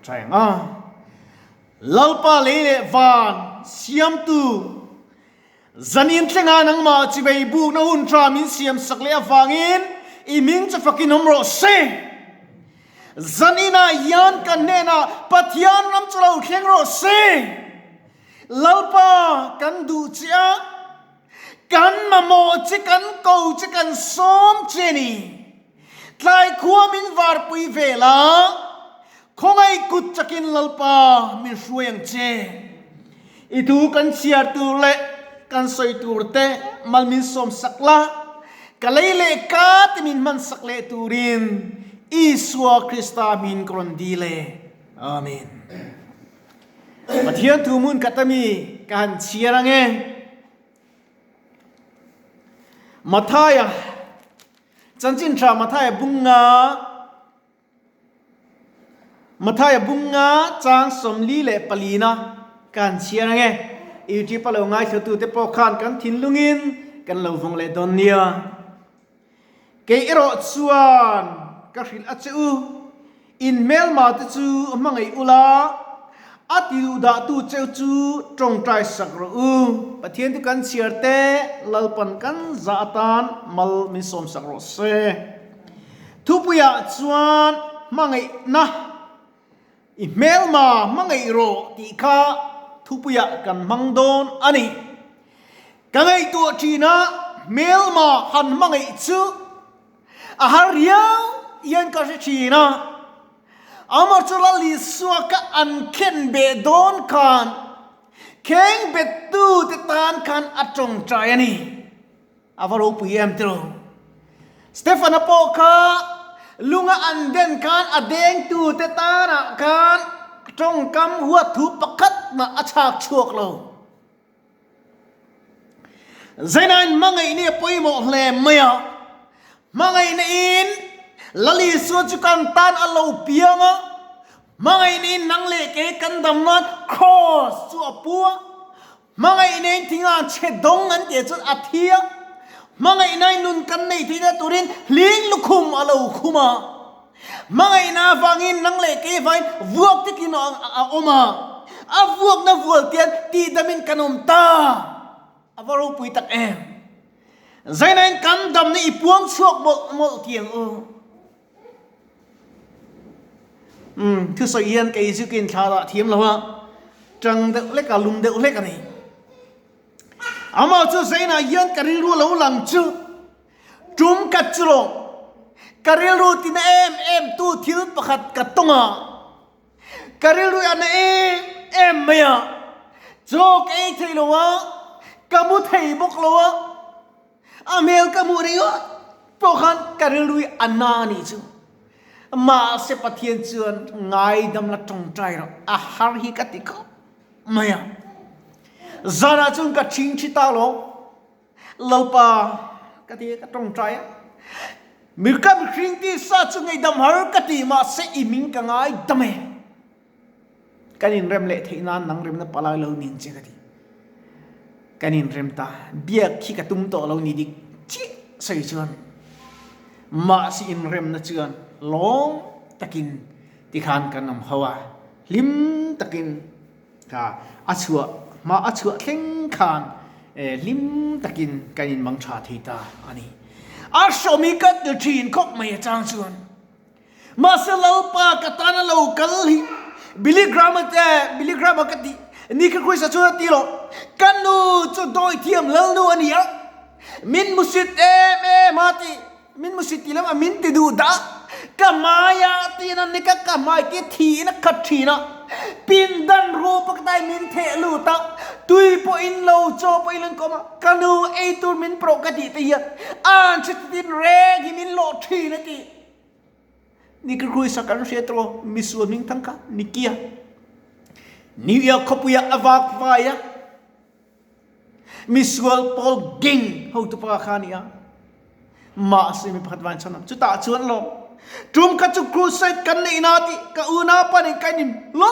ใช่ลลปาเลเลวานเสียมตูจันอินเทงานังมาจิเบย์บุกนาอุนทรามินเสียมสักเลียฟังอินอีมิงจะฟักกินนมโรเซจันอินายันกันเนนาปัทยานน้ำจุลาเข่งโรเซลลปากันดูเจียกันมาโมจิกันกูจิกันซ้อมเจนีทลายขัวมินวาร์ปุยเวลาคงไอ้กุดจักินลลปามิช่วยยังเจอีดูกันเชียร์ตูเล่กันสอยตูเตมันมินสมสักละกันเลยเล่กาติมินมันสักเล่ตูรินอิสวาคริสตามินกรอนดีเล่อาเมนมาเทียนทูมุนกัตมีการเชียร์ไงมาทายจันจินทรามาทายบุงงามาทายบุงงาจางสมลีเล่ปลีนะการเชียร์ไงอีจีปะเลวง่ายเสียตัวเตปอคานกันทิ้งลุงินกันเลวฟงเล่ดอนเนียเกยรอชวนกระหิลอัจจูอินเมลมาตจูมังไออุลาอัติดูดาตูเจ้าจูตรงใจสักรูปะเทียนที่กันเชียร์เตลลปันกันซาตานมัลมิสมสักรูเซทุบยาชวนมังไอนะอิเมลมามังไอโรติคาทุบยากันมังโดนอันนี้กันไอตัวจีน่าเมลมาหันมังไอจูอาหารยาวยันก็จะจีน่าอามาจุลลิสวกอันเข็นเบดอนกันเข่งเบตูติตานกันอัจงใจนี่อาวารุปีเอ็มตรูสเตฟานโปคาลุงอันเดนกันอเดงตูติตานกันจงกำหัวทุบปักมาอาชากชวกเราเจนันมังไงเนี่ยปุยโมเลมเมียมังไงนี่ลลิสวจุกันตานอโลเปียงมังไงนี่นังเล็กกันดำนัดครอสจัวปัวมังไงนี่ทิ้งอันเชดงอันเดียจุดอาเทียมังไงนี่นุนกันในที่นั่นตุรินลิงลุคุมอโลคุมามังไงน่าฟังอินนังเล็กไฟวัวที่กินออกมาวัวน่ะวัวเตียนตีดมินกันอมตาวารุปุยตักเองใจนั้นกันดำนี่ปวงชวกหมดเตียงคือสอยยันกับอิสุกินชาละเทียมแล้วว่าจังเด็กเล็กกับลุงเด็กเล็กกันนี่อามาจู่ใจน่ะยันการิรู้แล้วหลังจู่จุ่มกัดจุลการิรู้ที่นั่นเอ็มตู้ทิ้งประคัดกัดตงอ่ะการิรู้อันนั้นเอ็มเมียโจกเอทเลยว่ากัมุทัยบกเลยว่าอเมริกามูริโอพวกเขาการิรู้อันนั้นนี่จู่มาเสพเทียนจวนง่ายดำละจงใจเราอาหารฮิกติกไม่อะจานาจุนกับชิงชิตาโลลลปากติกจงใจมิลกับชิงที่ซาจุงไอดำหารกติมาเสอิมิงกังไอดำเอกันอินเรมเละที่นั่นนังเรมนั้นปลายเราหนิงเจกติกันอินเรมตาเบียกขี้กระตุ้มโตเราหนิดิจิใส่จวนมาสิอินเรมนั่นจวนลงตะกินที่ขานกันนำหัวลิมตะกินค่ะอัจฉริมาอัจฉริเข่งขานลิมตะกินกันยินมังชาทิตาอันนี้อาชมิกัดจีนคบไม่จางชวนมาเสลาปากตานาลูกัลฮิบิลิกรามักตินี่คือคุยสัจจุตีโลกันนูจุดโดยเทียมเล่านูอันนี้มินมุสิตมาติมินมุสิตแล้วมินติดูดากามายาตีนันนี่ก็กามายกิทีนักขัดทีนะปินดันรูปกได้มินเทลูตาตุยปอินโลโจปอินก็มากันูไอตูมินโปรกติตีอ่านชิดดินเรกิมินโลทีนะตีนี่คือคุยสักการเสียตัวมิสวมิงทั้งกันนิกิยานิวยอร์กขบุยอวากวายมิสวลพอลกิงเขาตุปะขานีมาสิมีพัดวันชนะจุดตาชวนลงจุ่มกัจจุครูใส่กันในนาทีกับอุณาปนิกันยิมล้อ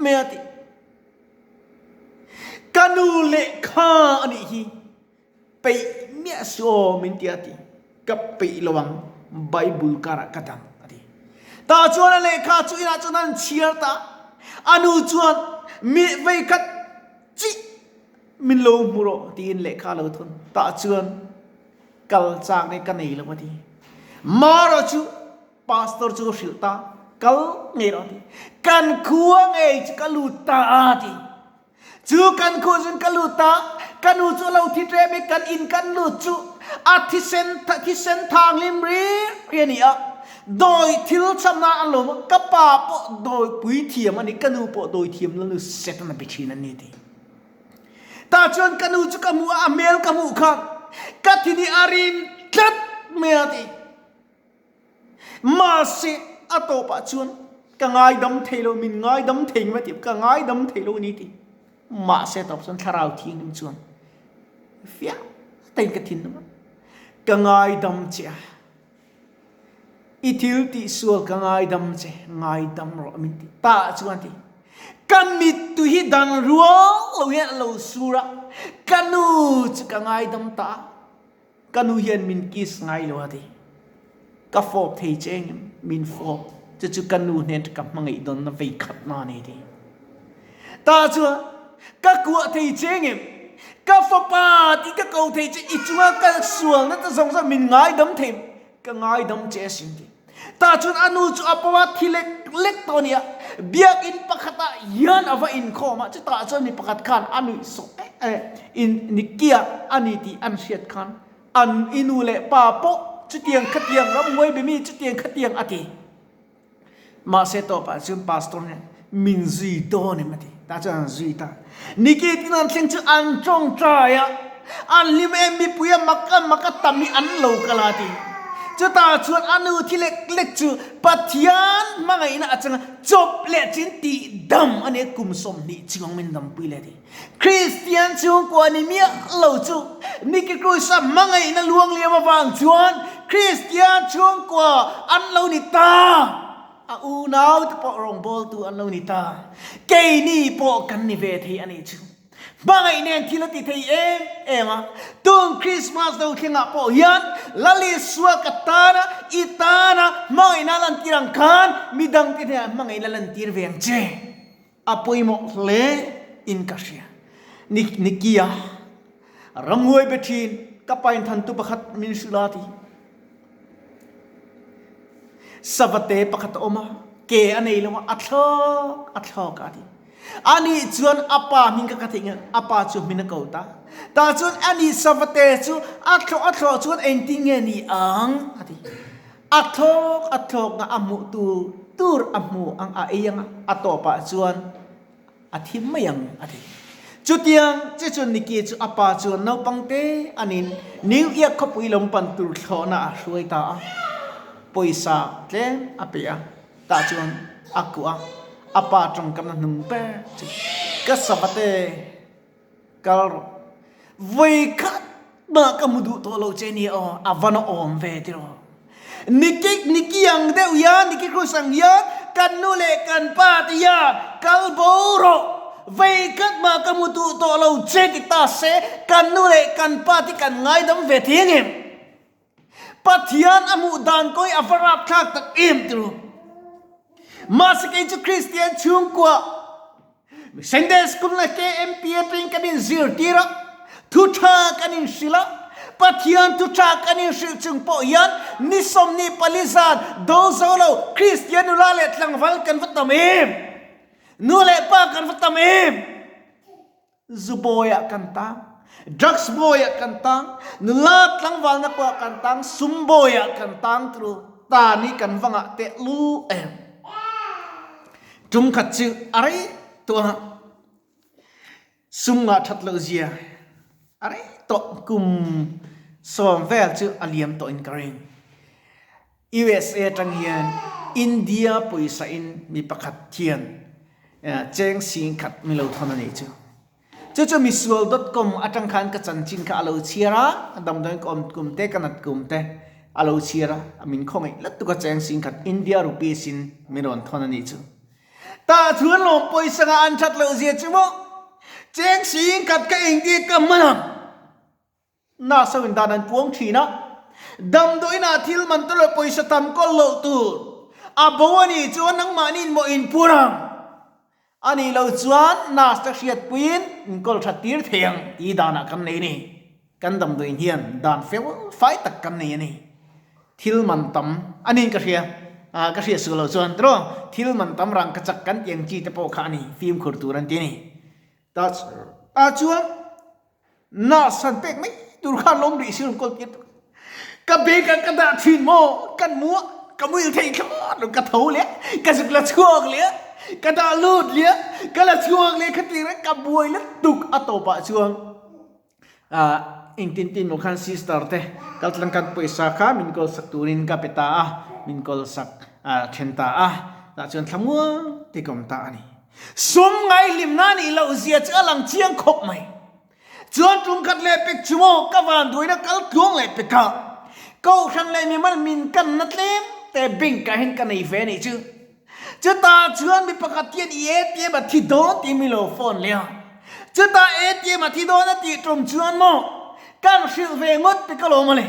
เมียติกันูเล็กข้าอันนี้ไปเมียโซมินติอาติกับไประวังไบเบิลการะกัดังอันนี้ ตาชวนอะไรข้าช่วยนะจนนั้นเชียร์ตาอนุชวนมีไว้กัดจิมินโลมุโรตีนเล็กข้าเราทุนตาชวนกัลจากในกันนี่ละวันที่มาเราชูพาสตอร์ชูสิตากัลเงยเราที่กันคัวเงยจะกัลูตาที่จูกันคัวจนกัลูตากันอุจเราที่เรมิกันอินกันลูจูอาทิเซนทางลิมรีเรียนี่อ่ะโดยทิลชำนาญลมกับป่าปโดยปุ๋ยเทียมอันนี้กันอุปโดยเทียมแล้วเสร็จนั่นเป็นชีนันนี่ทีตาชวนกันอุจุกมูอเมลกมูขังกัดที่นี่อารินกัดเมียทีมาเสอโตปะชวนกังไงดำเทโลมินไงดำเทงมาทีกังไงดำเทโลนี่ทีมาเสตบชวนคาราวทีนึงชวนเฟียเต็งกระถิ่นมั้งกังไงดำเจ้าอิทิลติสัวกังไงดำเจ้าไงดำรอมินติตาชวนทีกันมิตุฮิดันรัวเราเห็นเราสุระกันนูจะกังไงดำตากันนูเห็นมินกิสไงเลวทีกับฟอบเทเจงมินฟอบจะจุกันนูเนี่ยกับมังไงดอนนั่นไปขัดนานี่ทีตาชวนกับกัวเทเจงกับฟอบาที่กับเขาเทเจอีจัวกับส่วนนั่นจะส่งสักมินไงดำเทมกังไงดำเจสินทีตาชวนอนุจูอปวัตที่เล็กตัวเนี้ยเบียกอินปะขัดยันอวอินข้อมาจะตาชวนนี่ปะขัดขันอนุสอินนิเกียอันนี้ที่อันเสียดขันอันอินูเล่ป่าโปจุดเตียงขัดเตียงรับมวยแบบนี้จุดเตียงขัดเตียงอธิมาเสตอปะชวนพาสตอร์เนี่ยมินซีโตเนี่ยมาทีตาชวนซีตานิเกตินันเชิงจะอันจงใจอันลิมเอ็มมีปุยมักตามีอันโลกลาทีจะตาชวนอนุที่เล็กจูปัทยานมาไงนะอาจารย์จบเละจินตีดำอันนี้กุมสมนี่จิงมันดำปุยเลยทีคริสเตียนช่วงกว่านี่มีเหล่าจูนี่ก็คุยสัมมาไงนะลวงเลี้ยมาฟังชวนคริสเตียนช่วงกว่าอันเหล่านิตาอูนาวที่ปอรองบอลตัวอันเหล่านิตาเกนี่ปอกันนิเวทีอันนี้จูบางไอ้เนี่ยที่เราติดที่มาตรงคริสต์มาสเราเข่งอ่ะพอยันลลิสวกัตานะอิตานะบางไอ้นั่นลันตีรังคันมีดังที่เนี่ยบางไอ้นั่นลันตีเวียงเจอพอยหมดเลยอินคาเชียนิกิยารำงวยเบทีนกับไปทันตุประคัตมินสุลาตีสวัสดีประคัตออกมาเกอันนี้เลยว่าอัดลอกกันทีอันนี้ชวนอาปามิงกับกระถิ่งอาปาชวนมินกเอาตาแต่ชวนอันนี้สวัสดีชวนอัดลอกชวนเอ็นติงเงนี่อังอัดลอกงะอามุตูร์อามุอังอาเอียงอัตโตปะชวนอาทิมไม่ยังอาทิจุดยังจะชวนนิกิจอาปาชวนนาวปังเตอันนี้นิวเอียกขบุยลมปันตุร์ขอน่าช่วยตาปุยซาเล่อาเปียตาชวนอากูapa trong kan numpe ka sabate kal vaikat ba kamudu to lo cheni o avana om ve tiro niki yang de ya niki krusang ya kan nule kan pat ya kal boro vaikat ba kamudu to lo cheni ta se kan nule kan pat kan ngai dam ve thingem pathian amu dan koi avarat khak tak im tiro masuk into Christian chungkwa Sunday school na ke MPA pring kanin zirtira tuta kanin sila pathian tuta kanin chungpo yan nisom ni palizan dozolo Christian ulalet lang val kan vatamim nule pa kan vatamim zuboya kantang drugs boya kantang nulat lang val na kwa kantang sumboya kantang tru tani kan vanga te luจุมขัดชื่ออะไรตัวซุ่มมาทัดเลเซียอะไรตัวกุมสวมแวลชื่ออาเลียมตัวอินกรีน USA จังเฮียนอินเดียปุยสายอินมีประคัดเทียนเจงสิงขัดมีเหล่าทอนนี่จู่มีswell.com อาจังคันกับจันจินกับอาลูเชียระดำดงกุมเตกันนัดกุมเตอาลูเชียระมินคงไงแล้วตัวเจงสิงขัดอินเดียรูปีสินมีโดนทอนนี่จู่ตาชวนลงไปสังอันชัดเลยเสียจิโมเจงสิงกัดกับอินเดียกันมันน่าสวินดานันพวงทีนะดำโดยนาทิลมันตลอดไปสตัมก็โลตู à bố anh ấy chuan nắng mà nín mo in purang anh ấy lâu chuan na sắc siết pin có thật tiếc thieng ý đàn à căn này nè căn đầm đuôi hiền đàn phèo phải tắc căn này nè thiếu man tâm anh ấy cái gì sửa lâu chuan đó thiếu man tâm rằng cái chắc căn tiếng chi tập bộ khá nè phim khổ tu ran nè đó à chuan na san pek mấy tu khan lom đi siêu con tiết cái bê cái đạn thuyền mò cái múa cái mũi thấy cái nó cái thấu lẽ cái sức là chuông lẽ cái đạn lụt lẽ cái là chuông lẽ cái tiếng đấy cái bùi lẽ tục ở tổ bạ chuông à in tin một khăn sister thế cái lần kan pesa kha min kol sak turin ka peta min kol sak khenta da chuan thamua ti kom ta ani sum ngai lim na ni lo zia cha lang chiang khop mai chuan tum khat le pek chumo ka van duina kal kyong le peka câu khăn le mi man min kan nat lem te bing ka hen kan nei ve ni chu chu ta chuan mi pakat tian ye ba thi do ti mi lo phone le chu ta ye ma thi do na ti trum chuan mo kan sil ve ngot pe ka lo ma le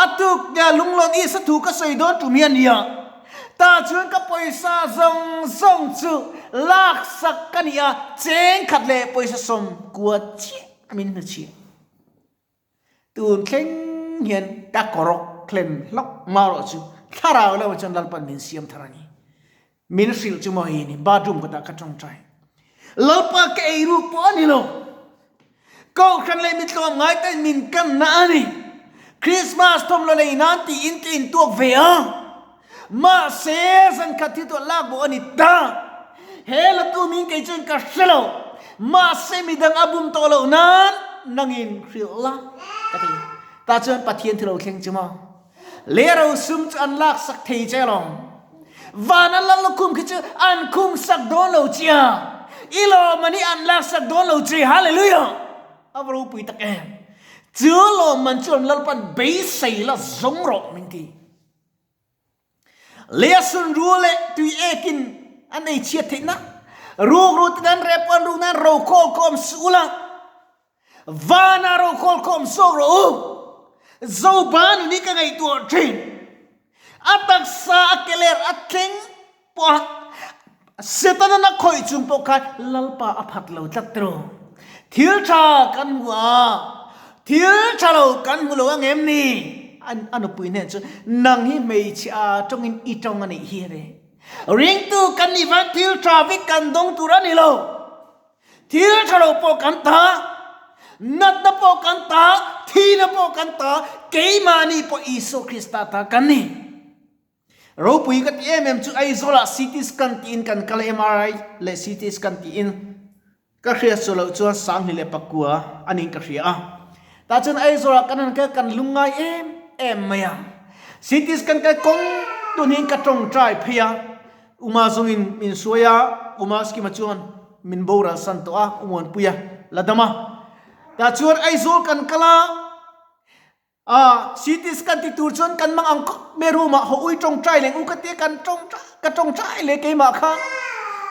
atuk ya lunglon i sa thu ka sei do tu mian ya ta chuan ka poisa zong chu lak sak kan ya cheng khat le poisa som kwa chi min na chi tun kleng hian ta korok klen lok ma ro chu thara la chan lal pan min siam tharani min sil chu mo hi ni badum ka ta ka tong trai lalpa ke ei ru po ni lo câu khăn lên mit lom ngai tay min kan na ni Christmas tom lo nei nan ti in tuak ve ma se san khat ti to lak bo ani ta he la tu min ke chen ka selo ma se mi dang abum to lo nan nangin khil la ka ti ta chen pathian thilo khleng chuma le ro sum chan lak sak thei che long van an lang lo kum ki chu an kum sak don lo chia ilo mani an lak sak don lo chi hallelujah avro pui tak em chưa lo man chon lal pan be sei la zong ro min ti le sun rule tu ekin an ei chiat thina ru tan rep an ru nan ro kol kom sula vana ro kol kom so ro zo ban ni ka ngai tu thin atak sa akeler athing po setan na khoi chung po kha lalpa aphat lo tatro thiếu cha kan wa thiếu cha lo kan lo ang em ni an pui ne chu nang hi mei cha trong in I trong ani hi re ring tu kan ni va thiếu cha vi kan dong tu ra ni lo thiếu cha lo po kan ta nat na po kan ta thi na po kan ta ke ma ni po Iso Krista ta kan ni ro pui ka ti em chu ai zola CT scan ti in kan kala MRI le CT scan ti in ka khria solo chu sang hi le pakua aning ka khria ta chun ai zora kanan ka kan lungai em maya cities kan ka kong tunin ka tong trai phia uma zungin min soya uma ski machuan min bora santo umon puya ladama ta chun ai zol kan kala cities kan ti tur chon kan mang ang meru ma ho ui tong trai leng u ka te kan tong trai le ke ma kha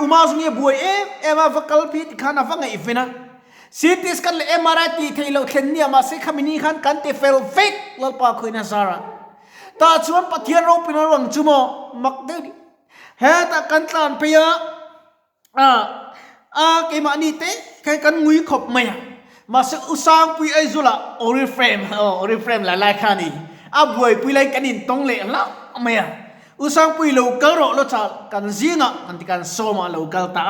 uma zungi buai ema vakal pi khana vanga ifina cities kan le emarati thailo thenia ma se khamini khan kan te fel fake lalpa khoina zara ta chuan pathian ro pina rang chumo makde he ta kan tlan pia ke ma ni te kai kan ngui khop maya ma se usang pui ai zula oriframe la lai khani buai pui lai kanin tong le la maya usang pui lo kal ro lo cha kan zinga kan ti kan soma lo kal ta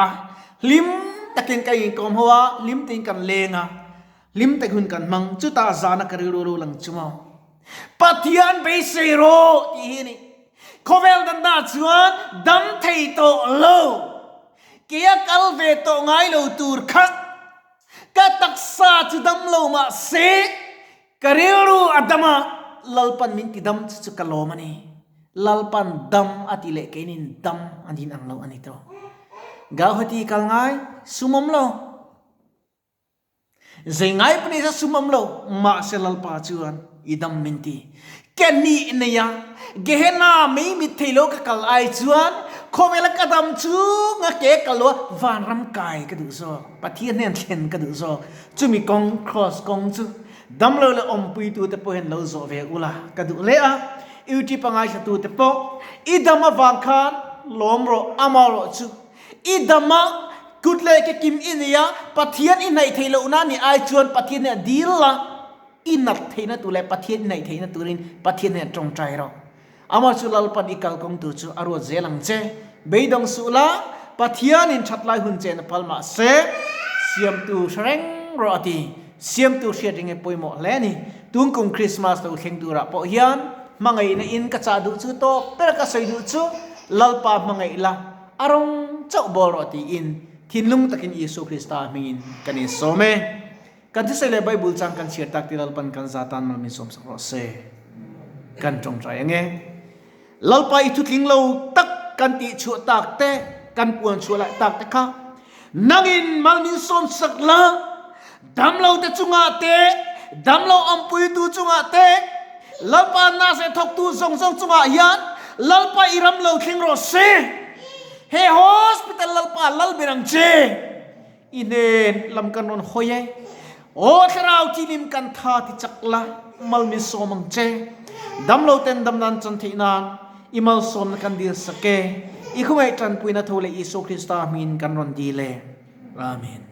lim takin kai kom hoa lim tin kan lenga lim te hun kan mang chu ta zana kari ro lang chuma pathian be se ro ti hi ni khovel dan da chuan dam thei to lo kia kal ve to ngai lo tur khak ka taksa chu dam lo ma se kari ro adama lalpan min ti dam chu kalomani lalpan dam atile kenin dam andin ang lo ani to gau hati kal ngai sumam lo zengai pani sa sumam lo ma se lalpa chuan idam minti kenni neya gehena me mi thelo ka kal ai chuan khomela kadam chu nga ke kalwa van ram kai ka du so pathian nen thlen ka du so chumi kong cross kong chu dam lo le om pui tu te po hen lo zo ve ula ka du le uti pangai satu tepo idama vangkan lomro amaro chu idama kutle ke kim inia pathian inai thailo na ni ai chuan pathian ne dilla inat theina tule pathian nai theina turin pathian ne tong trai ro amar chu lalpan ikal kong tu chu aro zelang che beidong sula pathian in thatlai hun chen palma se siam tu sreng ro ati siam tu sheding e poimo le ni tung kong Christmas to kheng tu ra po hian mangai na in ka cha du chu to per ka sei du chu lalpa mangai la arong chau bol ro ti in thinlung takin Yesu Krista mingin kani some kan thi sele Bible chang kan share tak tilal pan kan zatan ma min som sakro se kan tong trai nge lalpa I thu tling lo tak kan ti chu tak te kan puan chu la tak te kha nangin mal min som sakla dam lo te chunga te dam lo ampui tu chunga te lalpa na se thok tu zong zong chunga hian lalpa iram lo thling ro se he hospital lalpa lal birang che inen lam kan non hoye o thrau chilim kan tha ti chakla mal mi somang che dam lo ten dam nan chan thinan imal som kan dir sake I khumai tran puina thole Yesu Krista min kan ron dile amen